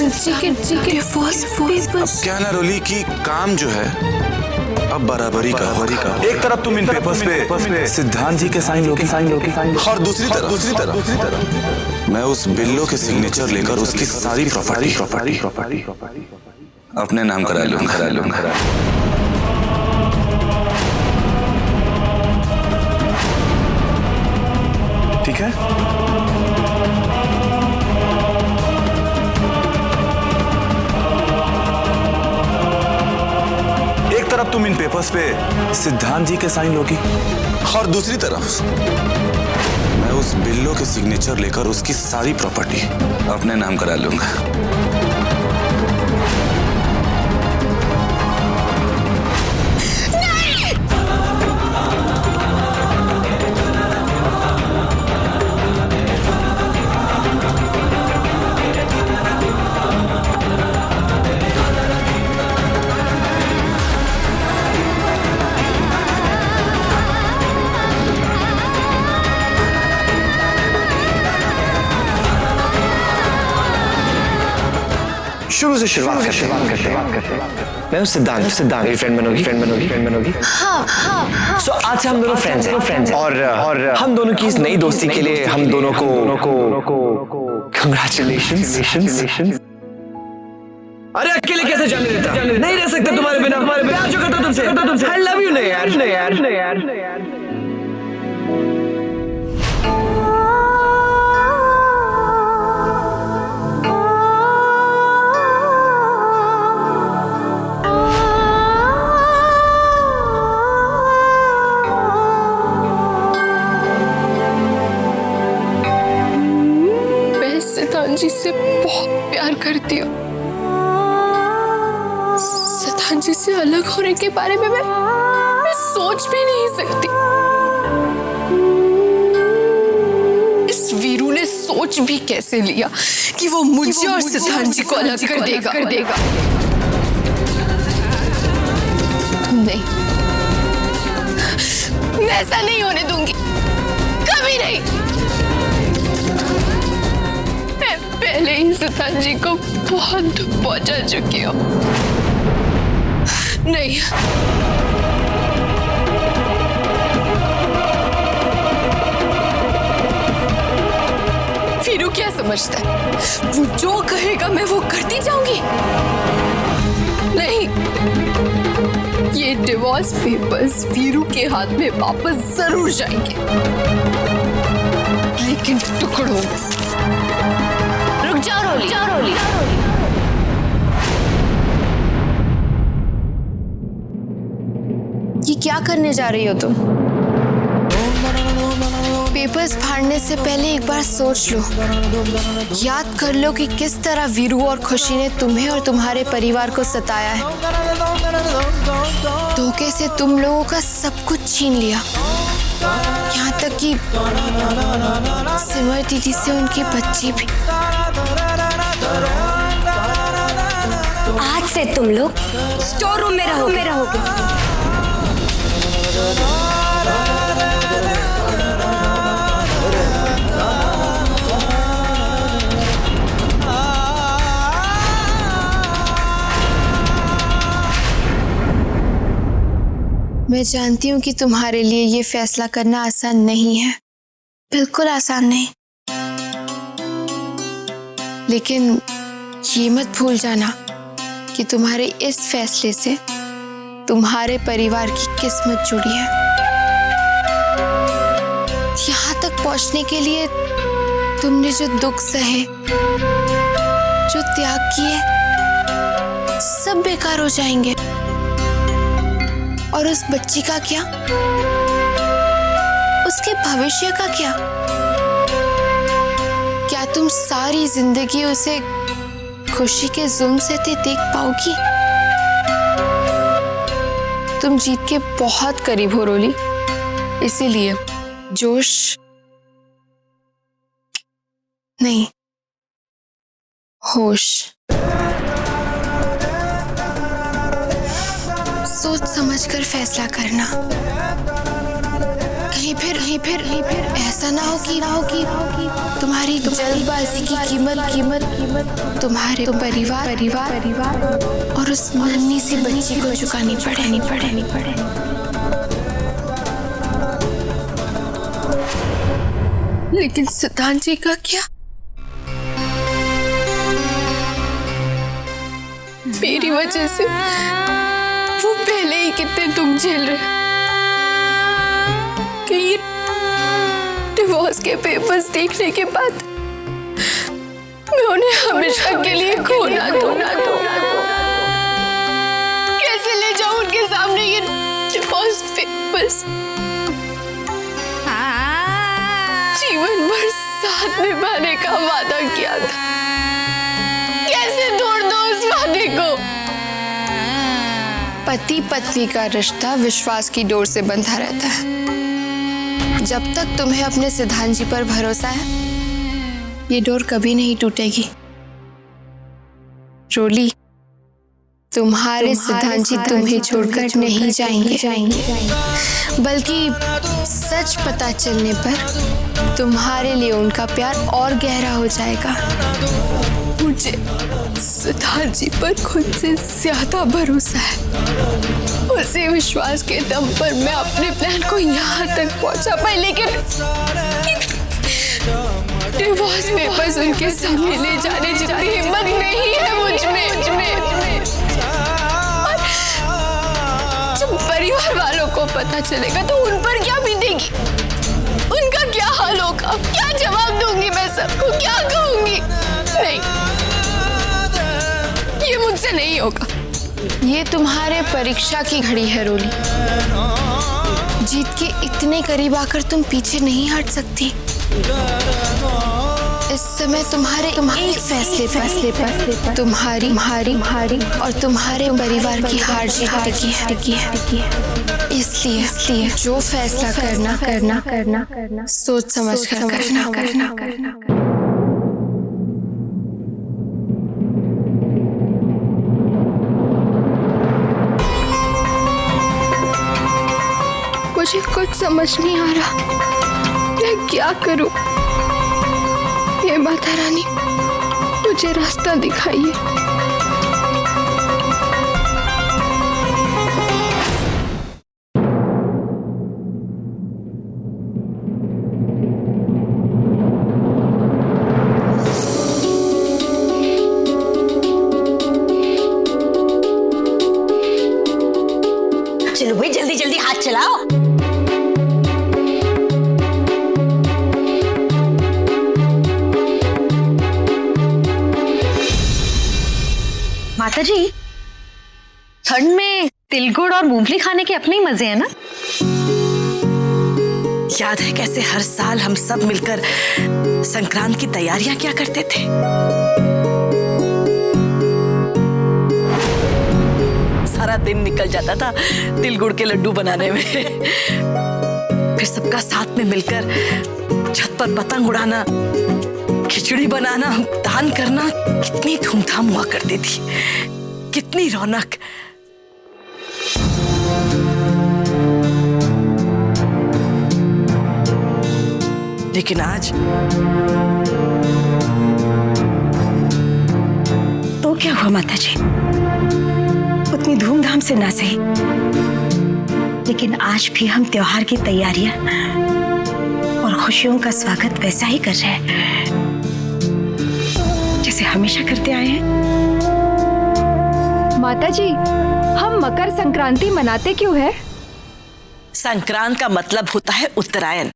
सिद्धांत जी के divorce papers. क्या ना रोली की काम जो है अब बराबरी का। एक तरफ तुम इन पेपर्स पे सिद्धांत जी के साइन लोगे और दूसरी तरफ मैं उस बिल्लो के सिग्नेचर लेकर उसकी सारी प्रॉपर्टी अपने नाम करा लूंगा। ठीक है? एक तरफ तुम इन पेपर्स पे सिद्धांत जी के साइन लोगी और दूसरी तरफ मैं उस बिल्लो के सिग्नेचर लेकर उसकी सारी प्रॉपर्टी अपने नाम करा लूंगा। शुरू से शुरुआत करते मैं हूँ सिद्धांत मेरी फ्रेंड बनोगी। हाँ। सो आज से हम दोनों फ्रेंड्स हैं और हम दोनों की इस नई दोस्ती के लिए हम दोनों को कंग्रेचुलेशंस। अरे अकेले कैसे जाने देता? नहीं रह सकते तुम्हारे बिना। प्यार जो करता तुमसे आई लव यू। नहीं यार। सिद्धांत जी से बहुत प्यार करती हूँ। सिद्धांत जी से अलग होने के बारे में मैं सोच भी नहीं सकती। इस वीरू ने सोच भी कैसे लिया कि वो मुझे और सिद्धांत जी को अलग कर देगा। नहीं, मैं ऐसा नहीं होने दूंगी, कभी नहीं। पहले ही सिद्धांत जी को बहुत दुख पहुंचा चुकी हूँ। नहीं, वीरू क्या समझता है? वो जो कहेगा मैं वो करती जाऊंगी। नहीं, ये डिवोर्स पेपर्स वीरू के हाथ में वापस जरूर जाएंगे, लेकिन टुकड़ों। जा रोली। ये क्या करने जा रही हो तुम? पेपर्स फाड़ने से पहले एक बार सोच लो, याद कर लो कि किस तरह वीरू और खुशी ने तुम्हें और तुम्हारे परिवार को सताया है। धोखे से तुम लोगों का सब कुछ छीन लिया, यहाँ तक कि सिमर दीदी से उनकी बच्ची भी। आज से तुम लोग स्टोर रूम में रहोगे। मैं जानती हूँ कि तुम्हारे लिए ये फैसला करना आसान नहीं है, बिल्कुल आसान नहीं। लेकिन ये मत भूल जाना कि तुम्हारे इस फैसले से तुम्हारे परिवार की किस्मत जुड़ी है। यहाँ तक पहुँचने के लिए तुमने जो दुख सहे, जो त्याग किए, सब बेकार हो जाएंगे। और उस बच्ची का क्या? उसके भविष्य का क्या? क्या तुम सारी जिंदगी उसे खुशी के जुल्म से देख पाओगी? तुम जीत के बहुत करीब हो रोली, इसीलिए जोश नहीं, होश। सोच समझकर फैसला करना, कहीं कहीं फिर ऐसा ना हो कि तुम्हारी जल्दबाजी की कीमत तुम्हारे परिवार और उस नन्ही सी बच्ची को चुकानी पड़े। लेकिन सिद्धांत जी का क्या? मेरी वजह से वो पहले ही कितने दुख झेल रहे कि ये डिवोर्स के पेपर्स देखने के बाद मैं उन्हें हमेशा के लिए खोना दो। कैसे ले जाऊं उनके सामने ये डिवोर्स पेपर्स? जीवन भर साथ निभाने का वादा किया था, कैसे तोड़ दो उस वादे को? पति पत्नी का रिश्ता विश्वास की डोर से बंधा रहता है। जब तक तुम्हें अपने सिद्धांत जी पर भरोसा है, ये डोर कभी नहीं टूटेगी। रोली, तुम्हारे सिद्धांत जी तुम्हें छोड़कर नहीं जाएंगे, बल्कि सच पता चलने पर तुम्हारे लिए उनका प्यार और गहरा हो जाएगा। मुझे सिद्धांत जी पर खुद से ज्यादा भरोसा है। उसी विश्वास के दम पर मैं अपने प्लान को यहाँ तक पहुँचा पाई, लेकिन डिवोर्स पेपर्स उनके सामने ले जाने जितनी हिम्मत नहीं है मुझ में। जब परिवार वालों को पता चलेगा तो उन पर क्या बीतेगी? उनका क्या हाल होगा? क्या जवाब दूंगी मैं सबको? क्या कहूंगी? नहीं, ये मुझसे नहीं होगा। ये तुम्हारे परीक्षा की घड़ी है रोली। जीत के इतने करीब आकर तुम पीछे नहीं हट सकती। इस समय तुम्हारे एक फैसले पर तुम्हारी और तुम्हारे परिवार की हार जीत टिकी है। इसलिए जो फैसला करना सोच समझ कर करना। मुझे कुछ समझ नहीं आ रहा, मैं क्या करूं? हे माता रानी, मुझे रास्ता दिखाइए। चलो भाई, जल्दी जल्दी हाथ चलाओ। माता जी, ठंड में तिल गुड़ और मूंगफली खाने के अपने ही मजे हैं ना। याद है कैसे हर साल हम सब मिलकर संक्रांत की तैयारियां क्या करते थे? सारा दिन निकल जाता था तिल गुड़ के लड्डू बनाने में। फिर सबका साथ में मिलकर छत पर पतंग उड़ाना, खिचड़ी बनाना, दान करना, कितनी धूमधाम हुआ करती थी, कितनी रौनक। लेकिन आज तो क्या हुआ माता जी? उतनी धूमधाम से ना सही, लेकिन आज भी हम त्योहार की तैयारियां और खुशियों का स्वागत वैसा ही कर रहे हैं जैसे हमेशा करते आए हैं। माता जी, हम मकर संक्रांति मनाते क्यों है? संक्रांत का मतलब होता है उत्तरायण,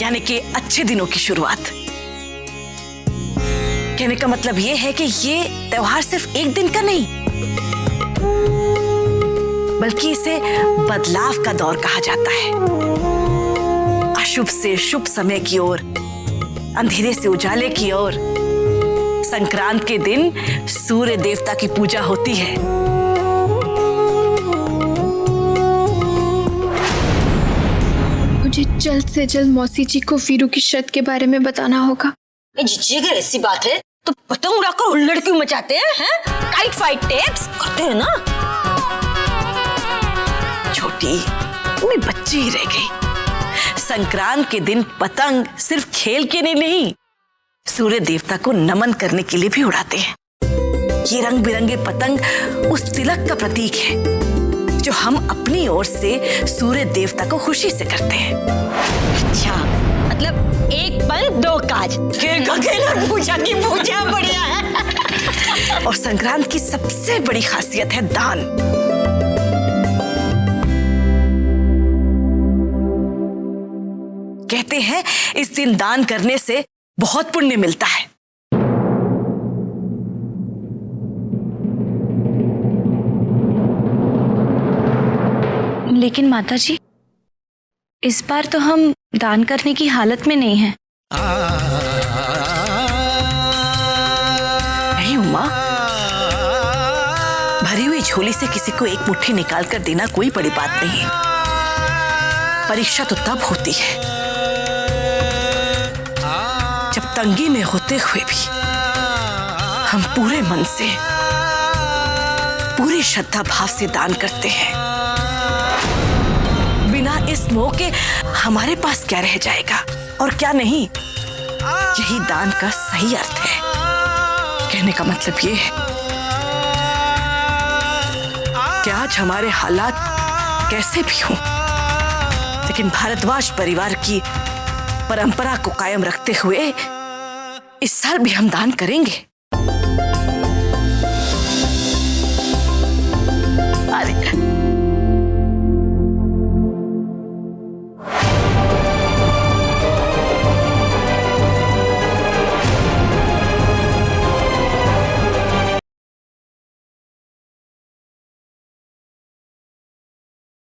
यानी कि अच्छे दिनों की शुरुआत। कहने का मतलब ये है कि ये त्योहार सिर्फ एक दिन का नहीं, बल्कि इसे बदलाव का दौर कहा जाता है। अशुभ से शुभ समय की ओर, अंधेरे से उजाले की ओर। संक्रांत के दिन सूर्य देवता की पूजा होती है। मुझे जल्द से जल्द मौसी जी को वीरू की शर्त के बारे में बताना होगा। जी अगर ऐसी बात है तो पतंग उड़ाकर हुल्लड़ क्यों मचाते हैं? काइट फाइट टेप्स करते हैं ना। छोटी, में बच्ची ही रह गई। संक्रांत के दिन पतंग सिर्फ खेल के लिए नहीं, सूर्य देवता को नमन करने के लिए भी उड़ाते हैं। ये रंग बिरंगे पतंग उस तिलक का प्रतीक है जो हम अपनी ओर से सूर्य देवता को खुशी से करते हैं। अच्छा, मतलब एक पल दो काज। पूजा की पूजा बढ़िया है। और संक्रांत की सबसे बड़ी खासियत है दान। कहते हैं इस दिन दान करने से बहुत पुण्य मिलता है। लेकिन माताजी, इस बार तो हम दान करने की हालत में नहीं हैं। नहीं उमा, भरी हुई झोली से किसी को एक मुट्ठी निकाल कर देना कोई बड़ी बात नहीं है। परीक्षा तो तब होती है जब तंगी में होते हुए भी हम पूरे मन से, पूरी श्रद्धा भाव से दान करते हैं। बिना इस मोह के हमारे पास क्या रह जाएगा और क्या नहीं, यही दान का सही अर्थ है। कहने का मतलब ये है कि आज हमारे हालात कैसे भी हों, लेकिन भारद्वाज परिवार की परंपरा को कायम रखते हुए इस साल भी हम दान करेंगे।